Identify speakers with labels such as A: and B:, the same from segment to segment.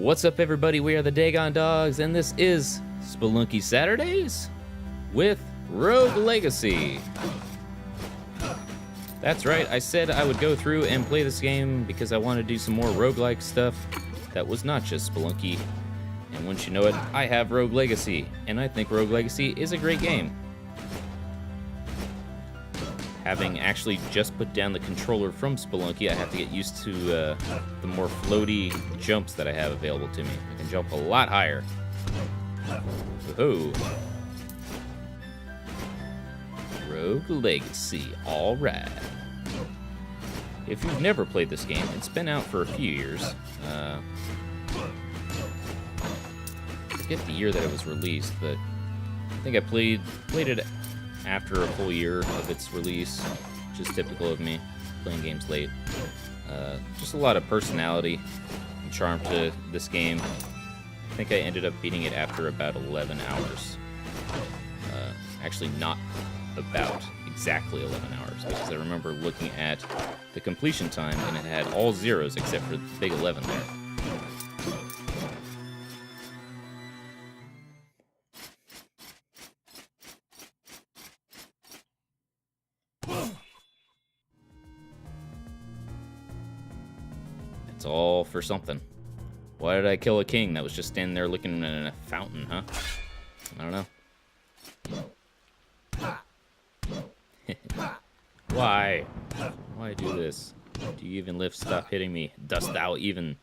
A: What's up, everybody? We are the Dagon Dogs, and this is Spelunky Saturdays with Rogue Legacy. That's right, I said I would go through and play this game because I want to do some more roguelike stuff that was not just Spelunky. And once you know it, I have Rogue Legacy, and I think Rogue Legacy is a great game. Having actually just put down the controller from Spelunky, I have to get used to the more floaty jumps that I have available to me. I can jump a lot higher. Woohoo! Rogue Legacy, alright. If you've never played this game, it's been out for a few years. I forget the year that it was released, but I think I played it after a full year of its release, which is typical of me, playing games late. Just a lot of personality and charm to this game. I think I ended up beating it after about 11 hours. Actually, not about exactly 11 hours, because I remember looking at the completion time and it had all zeros except for the big 11 there. It's all for something. Why did I kill a king that was just standing there looking in a fountain, huh? I don't know. Why? Why do this? Do you even live? Stop hitting me. Dost thou even?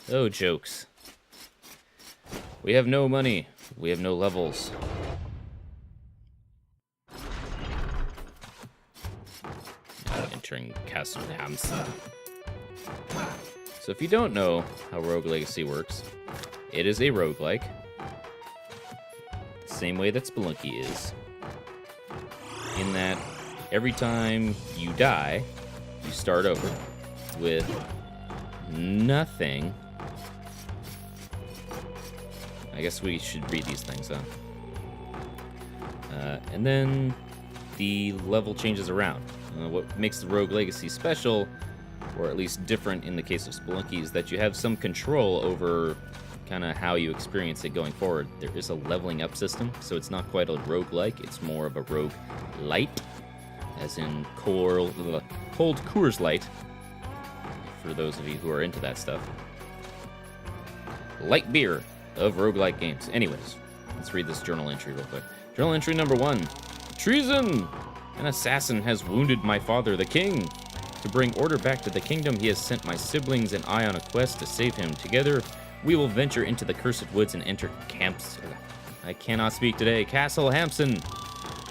A: Oh, jokes. We have no money. We have no levels. Now entering Castle Hamson. So if you don't know how Rogue Legacy works, it is a roguelike. The same way that Spelunky is. In that every time you die, you start over with nothing. I guess we should read these things, huh? And then the level changes around. What makes the Rogue Legacy special, or at least different in the case of Spelunky, is that you have some control over kind of how you experience it going forward. There is a leveling up system, so it's not quite a roguelike, it's more of a rogue light, as in cold Coors Light, for those of you who are into that stuff. Light beer of roguelike games. Anyways, let's read this journal entry real quick. Journal entry number 1. Treason! An assassin has wounded my father, the king. To bring order back to the kingdom, he has sent my siblings and I on a quest to save him. Together, we will venture into the cursed woods and enter I cannot speak today. Castle Hampson.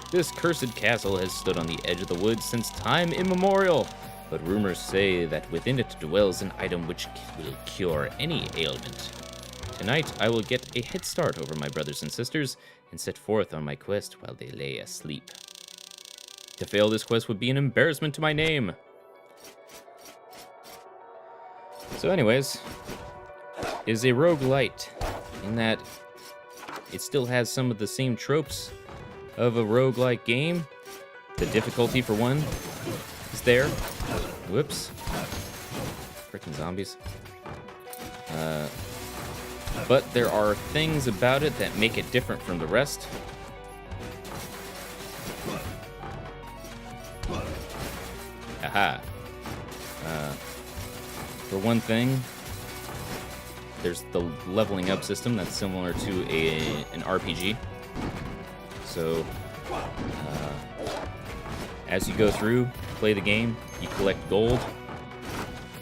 A: This cursed castle has stood on the edge of the woods since time immemorial, but rumors say that within it dwells an item which will cure any ailment. Tonight, I will get a head start over my brothers and sisters and set forth on my quest while they lay asleep. To fail this quest would be an embarrassment to my name. So anyways, it is a roguelite in that it still has some of the same tropes of a roguelike game. The difficulty, for one, is there. Whoops. Freaking zombies. But there are things about it that make it different from the rest. Aha. For one thing, there's the leveling up system that's similar to an RPG. So, as you go through, play the game, you collect gold,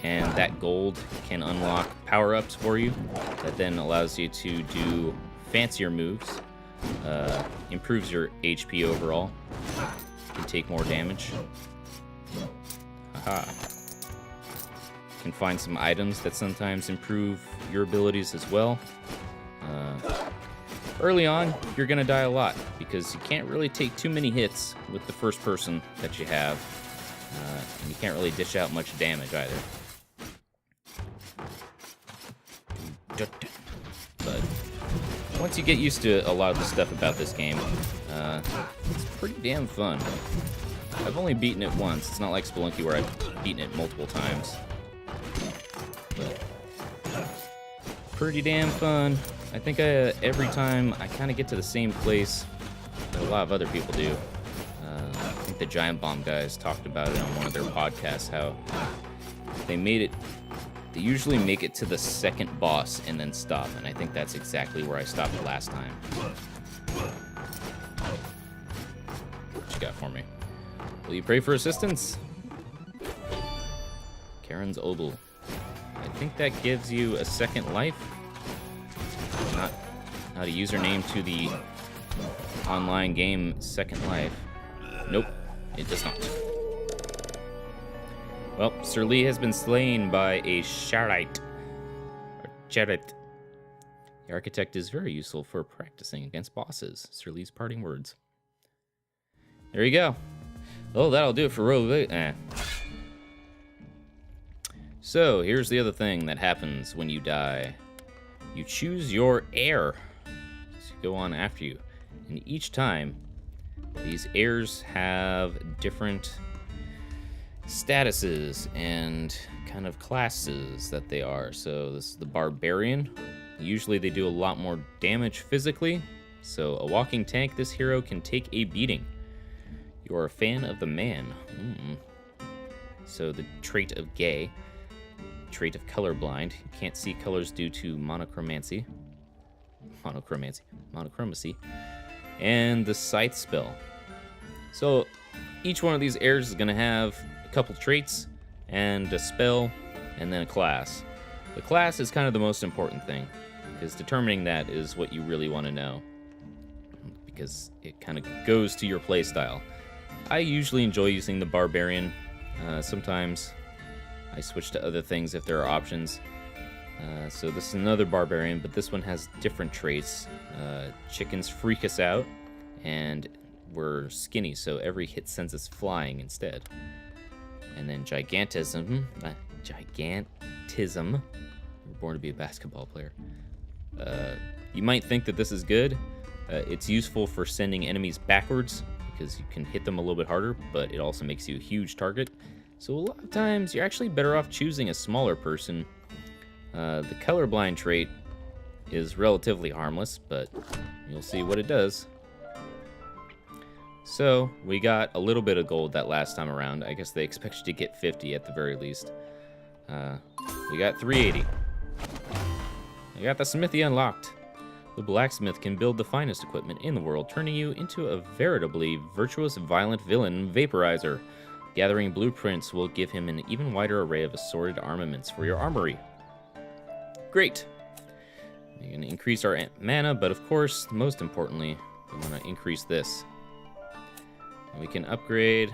A: and that gold can unlock power-ups for you that then allows you to do fancier moves, improves your HP overall, you can take more damage. Aha. You can find some items that sometimes improve your abilities as well. Early on, you're going to die a lot, because you can't really take too many hits with the first person that you have, and you can't really dish out much damage either. But once you get used to a lot of the stuff about this game, it's pretty damn fun. I've only beaten it once. It's not like Spelunky where I've beaten it multiple times. But pretty damn fun. I think every time I kind of get to the same place that a lot of other people do. I think the Giant Bomb guys talked about it on one of their podcasts, how they usually make it to the second boss and then stop, and I think that's exactly where I stopped last time. What you got for me? Will you pray for assistance? Karen's Obel. I think that gives you a second life. Not a username to the online game Second Life. Nope, it does not. Well, Sir Lee has been slain by a Charite. Or Charit. The architect is very useful for practicing against bosses. Sir Lee's parting words. There you go. Oh, that'll do it for Rogue. So, here's the other thing that happens when you die. You choose your heir to go on after you. And each time, these heirs have different statuses and kind of classes that they are. So this is the Barbarian. Usually they do a lot more damage physically. So a walking tank, this hero can take a beating. You are a fan of the man. So the trait of gay. Trait of colorblind. You can't see colors due to monochromacy. And the Scythe spell. So each one of these heirs is going to have a couple traits and a spell and then a class. The class is kind of the most important thing, because determining that is what you really want to know, because it kind of goes to your playstyle. I usually enjoy using the Barbarian. Sometimes I switch to other things if there are options. So this is another Barbarian, but this one has different traits. Chickens freak us out, and we're skinny, so every hit sends us flying instead. And then Gigantism. We're born to be a basketball player. You might think that this is good. It's useful for sending enemies backwards, because you can hit them a little bit harder, but it also makes you a huge target. So a lot of times, you're actually better off choosing a smaller person. The colorblind trait is relatively harmless, but you'll see what it does. So, we got a little bit of gold that last time around. I guess they expect you to get 50 at the very least. We got 380. I got the smithy unlocked. The blacksmith can build the finest equipment in the world, turning you into a veritably virtuous, violent villain vaporizer. Gathering blueprints will give him an even wider array of assorted armaments for your armory. Great! We're going to increase our mana, but of course, most importantly, we want to increase this. And we can upgrade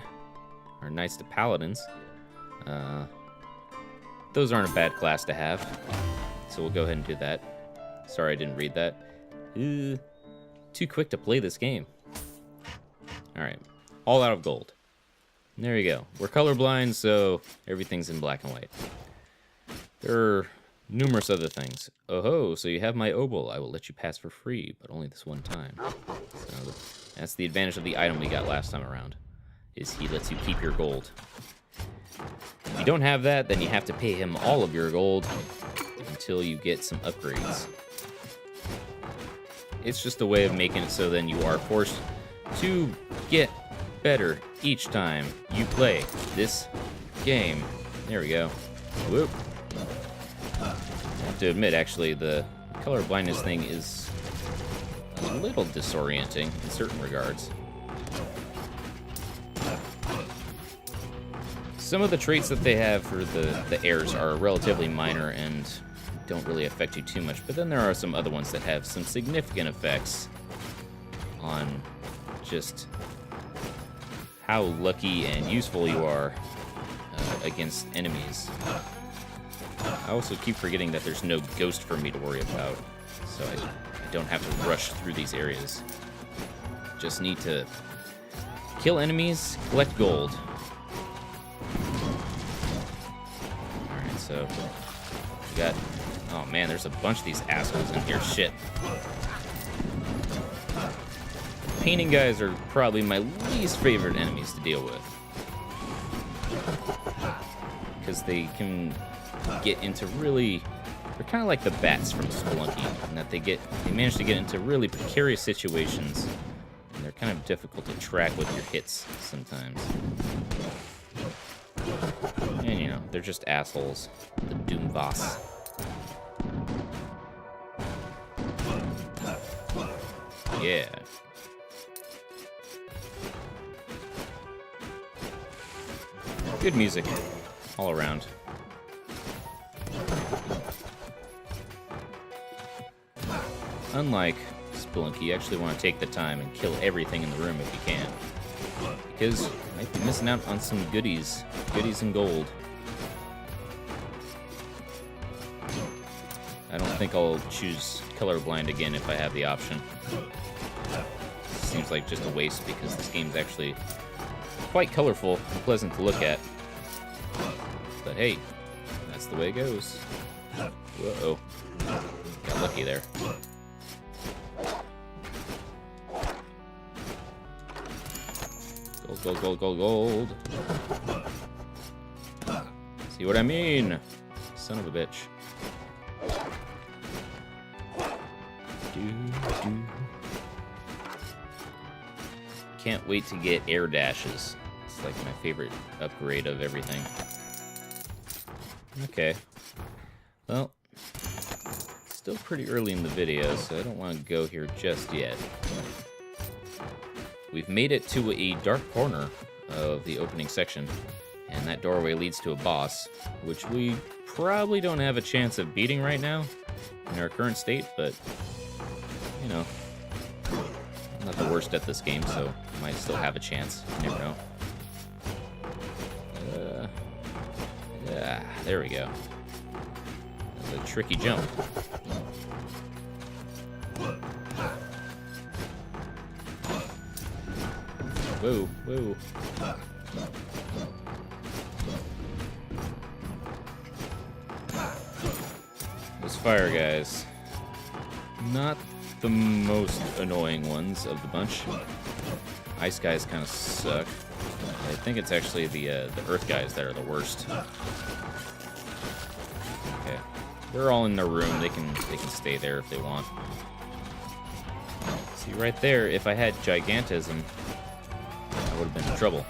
A: our knights to paladins. Those aren't a bad class to have, so we'll go ahead and do that. Sorry I didn't read that. Too quick to play this game. Alright, all out of gold. There you go. We're colorblind, so everything's in black and white. There are numerous other things. Oh ho, so you have my obol. I will let you pass for free, but only this one time. So that's the advantage of the item we got last time around, is he lets you keep your gold. If you don't have that, then you have to pay him all of your gold until you get some upgrades. It's just a way of making it so then you are forced to get better each time you play this game. There we go. Whoop. I have to admit, actually, the color blindness thing is a little disorienting in certain regards. Some of the traits that they have for the heirs are relatively minor and don't really affect you too much, but then there are some other ones that have some significant effects on just how lucky and useful you are against enemies. I also keep forgetting that there's no ghost for me to worry about, so I don't have to rush through these areas. Just need to kill enemies, collect gold. Alright, so we got... Oh man, there's a bunch of these assholes in here. Shit. Painting guys are probably my least favorite enemies to deal with, because they can get into really They're kind of like the bats from Spelunky, in that they manage to get into really precarious situations, and they're kind of difficult to track with your hits sometimes. And, you know, they're just assholes. The Doomvoss. Yeah. Good music all around. Unlike Spelunky, you actually want to take the time and kill everything in the room if you can. Because you might be missing out on some goodies. Goodies and gold. I don't think I'll choose colorblind again if I have the option. Seems like just a waste because this game's actually quite colorful and pleasant to look at. But hey, that's the way it goes. Whoa. Got lucky there. Gold, gold, gold, gold, gold. See what I mean? Son of a bitch. Can't wait to get air dashes. It's like my favorite upgrade of everything. Okay. Well, still pretty early in the video, so I don't want to go here just yet. We've made it to a dark corner of the opening section, and that doorway leads to a boss, which we probably don't have a chance of beating right now in our current state, but, you know, I'm not the worst at this game, so I might still have a chance. You never know. Yeah, there we go. That's a tricky jump. Whoa, whoa. Those fire guys. Not the most annoying ones of the bunch. Ice guys kind of suck. I think it's actually the earth guys that are the worst. Okay. They're all in their room. They can stay there if they want. See, right there, if I had Gigantism, I would have been in trouble.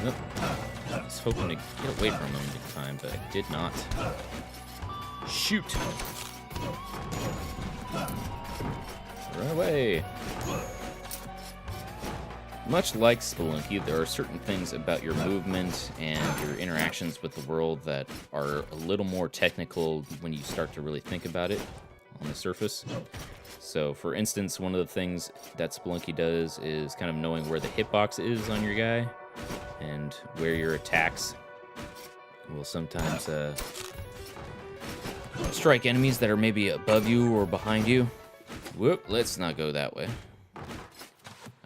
A: Nope. I was hoping to get away from him in time, but I did not. Shoot! Run away! Much like Spelunky, there are certain things about your movement and your interactions with the world that are a little more technical when you start to really think about it on the surface. So, for instance, one of the things that Spelunky does is kind of knowing where the hitbox is on your guy and where your attacks will sometimes strike enemies that are maybe above you or behind you. Whoop, let's not go that way.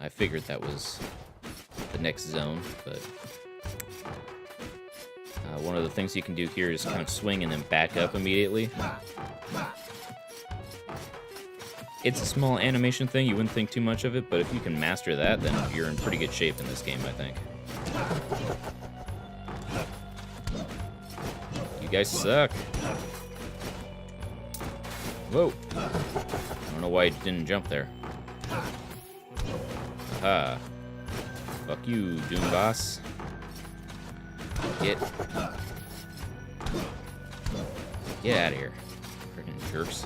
A: I figured that was the next zone, but one of the things you can do here is kind of swing and then back up immediately. It's a small animation thing, you wouldn't think too much of it, but if you can master that, then you're in pretty good shape in this game, I think. You guys suck. Whoa. I don't know why you didn't jump there. Aha. Fuck you, Doomvoss. Get out of here. Freaking jerks.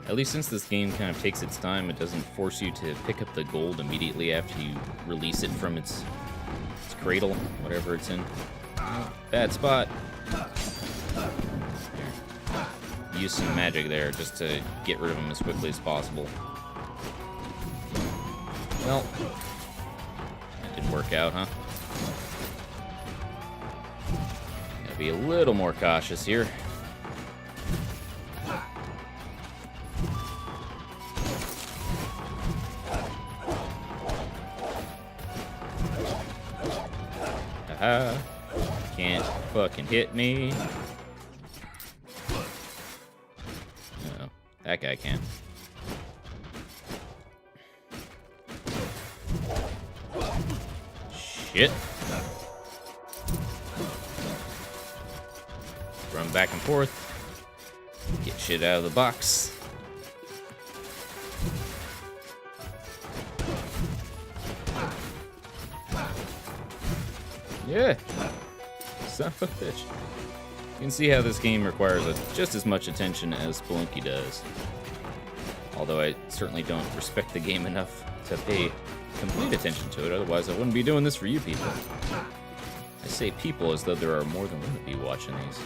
A: At least since this game kind of takes its time, it doesn't force you to pick up the gold immediately after you release it from its cradle, whatever it's in. Oh, bad spot. Here. Use some magic there just to get rid of them as quickly as possible. Well, that didn't work out, huh? Gotta be a little more cautious here. Haha. Can't fucking hit me. Uh-oh. That guy can. Shit. Run back and forth. Get shit out of the box. Yeah. Son of a bitch. You can see how this game requires just as much attention as Spelunky does. Although I certainly don't respect the game enough to pay complete attention to it, otherwise I wouldn't be doing this for you people. I say people as though there are more than one of you watching these.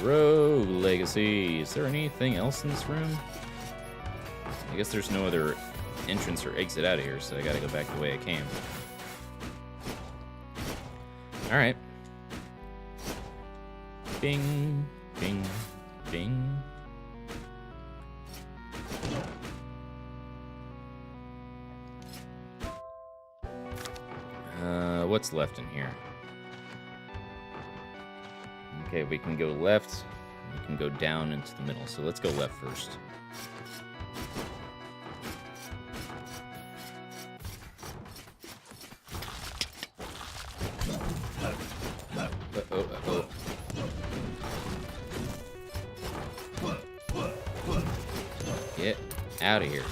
A: Rogue Legacy. Is there anything else in this room? I guess there's no other entrance or exit out of here, so I gotta go back the way I came. Alright. Bing, bing, bing. What's left in here? Okay, we can go left. We can go down into the middle. So let's go left first. Uh-oh. Get out of here.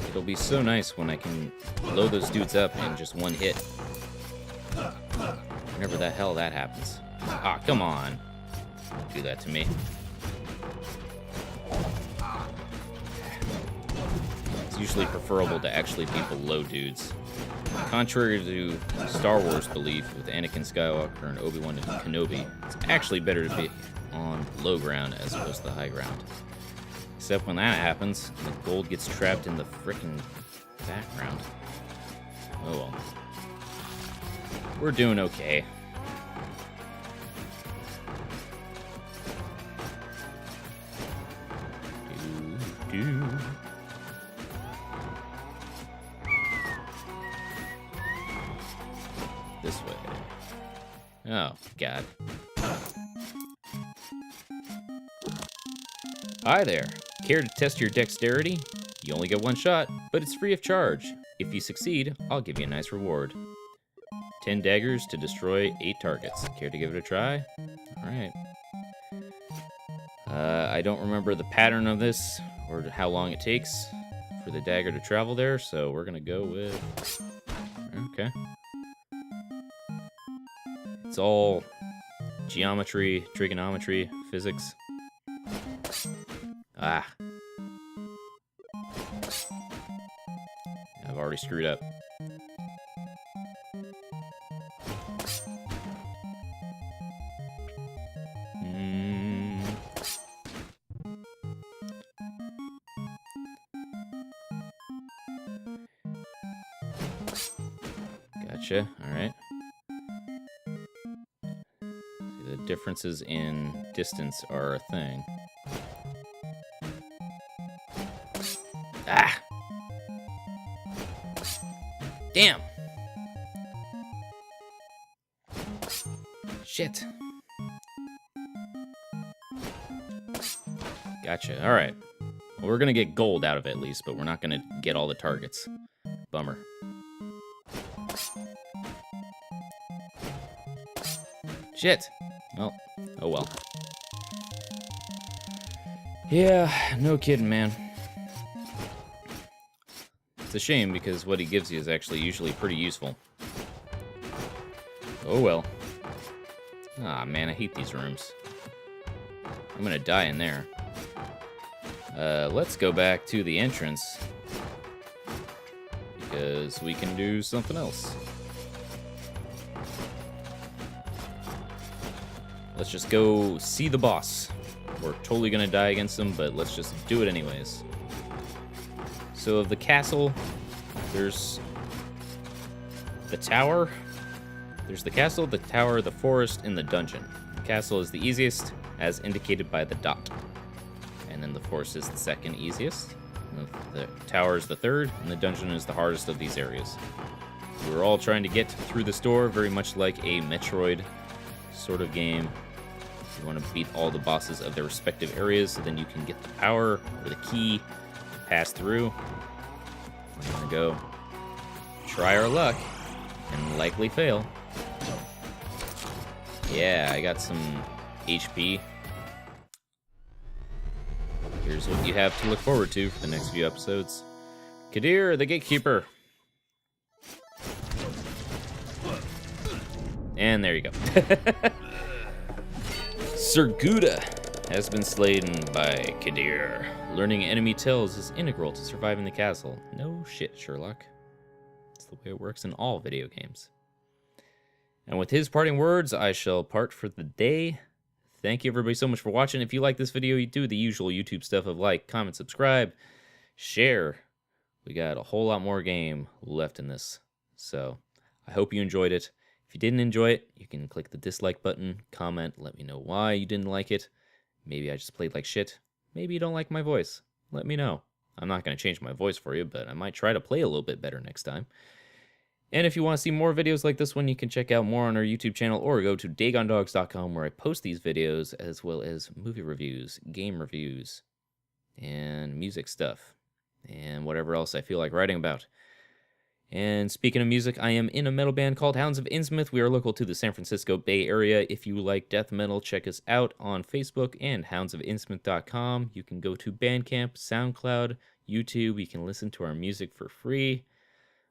A: It'll be so nice when I can blow those dudes up in just one hit. Whenever the hell that happens. Ah, come on. Don't do that to me. It's usually preferable to actually be below dudes. Contrary to Star Wars belief with Anakin Skywalker and Obi-Wan Kenobi, it's actually better to be on low ground as opposed to the high ground. Except when that happens, the gold gets trapped in the frickin' background. Oh well. We're doing okay. Do. This way. Oh, God. Hi there. Care to test your dexterity? You only get one shot, but it's free of charge. If you succeed, I'll give you a nice reward. 10 daggers to destroy 8 targets. Care to give it a try? Alright. I don't remember the pattern of this, or how long it takes for the dagger to travel there, so we're gonna go with... Okay. It's all geometry, trigonometry, physics. Ah. I've already screwed up. Gotcha. All right. See, the differences in distance are a thing. Ah! Damn! Shit. Gotcha. All right. Well, we're gonna get gold out of it at least, but we're not gonna get all the targets. Bummer. Shit. Well, oh well. Yeah, no kidding, man. It's a shame because what he gives you is actually usually pretty useful. Oh well. Ah, man, I hate these rooms. I'm gonna die in there. Let's go back to the entrance. Because we can do something else. Let's just go see the boss. We're totally gonna die against him, but let's just do it anyways. So of the castle, there's the tower. There's the castle, the tower, the forest, and the dungeon. The castle is the easiest, as indicated by the dot. And then the forest is the second easiest. The tower is the third, and the dungeon is the hardest of these areas. We're all trying to get through this door, very much like a Metroid sort of game. You want to beat all the bosses of their respective areas, so then you can get the power or the key to pass through. We're going to go try our luck and likely fail. Yeah, I got some HP. Here's what you have to look forward to for the next few episodes. Kadir, the Gatekeeper. And there you go. Serguda has been slain by Kadir. Learning enemy tells is integral to surviving the castle. No shit, Sherlock. It's the way it works in all video games. And with his parting words, I shall part for the day. Thank you everybody so much for watching. If you like this video, you do the usual YouTube stuff of like, comment, subscribe, share. We got a whole lot more game left in this. So I hope you enjoyed it. If you didn't enjoy it, you can click the dislike button, comment, let me know why you didn't like it. Maybe I just played like shit. Maybe you don't like my voice. Let me know. I'm not going to change my voice for you, but I might try to play a little bit better next time. And if you want to see more videos like this one, you can check out more on our YouTube channel or go to dagondogs.com where I post these videos as well as movie reviews, game reviews, and music stuff, and whatever else I feel like writing about. And speaking of music, I am in a metal band called Hounds of Innsmouth. We are local to the San Francisco Bay Area. If you like death metal, check us out on Facebook and houndsofinnsmouth.com. You can go to Bandcamp, Soundcloud, YouTube. You can listen to our music for free.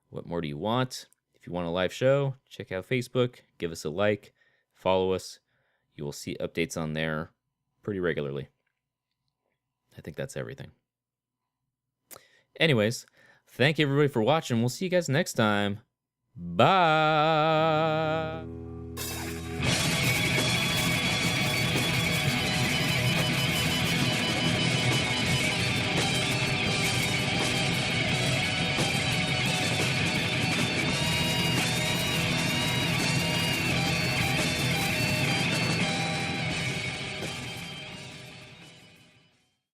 A: What more do you want? If you want a live show, check out Facebook, give us a like, follow us. You will see updates on there pretty regularly. I think that's everything. Anyways, thank you everybody for watching. We'll see you guys next time. Bye.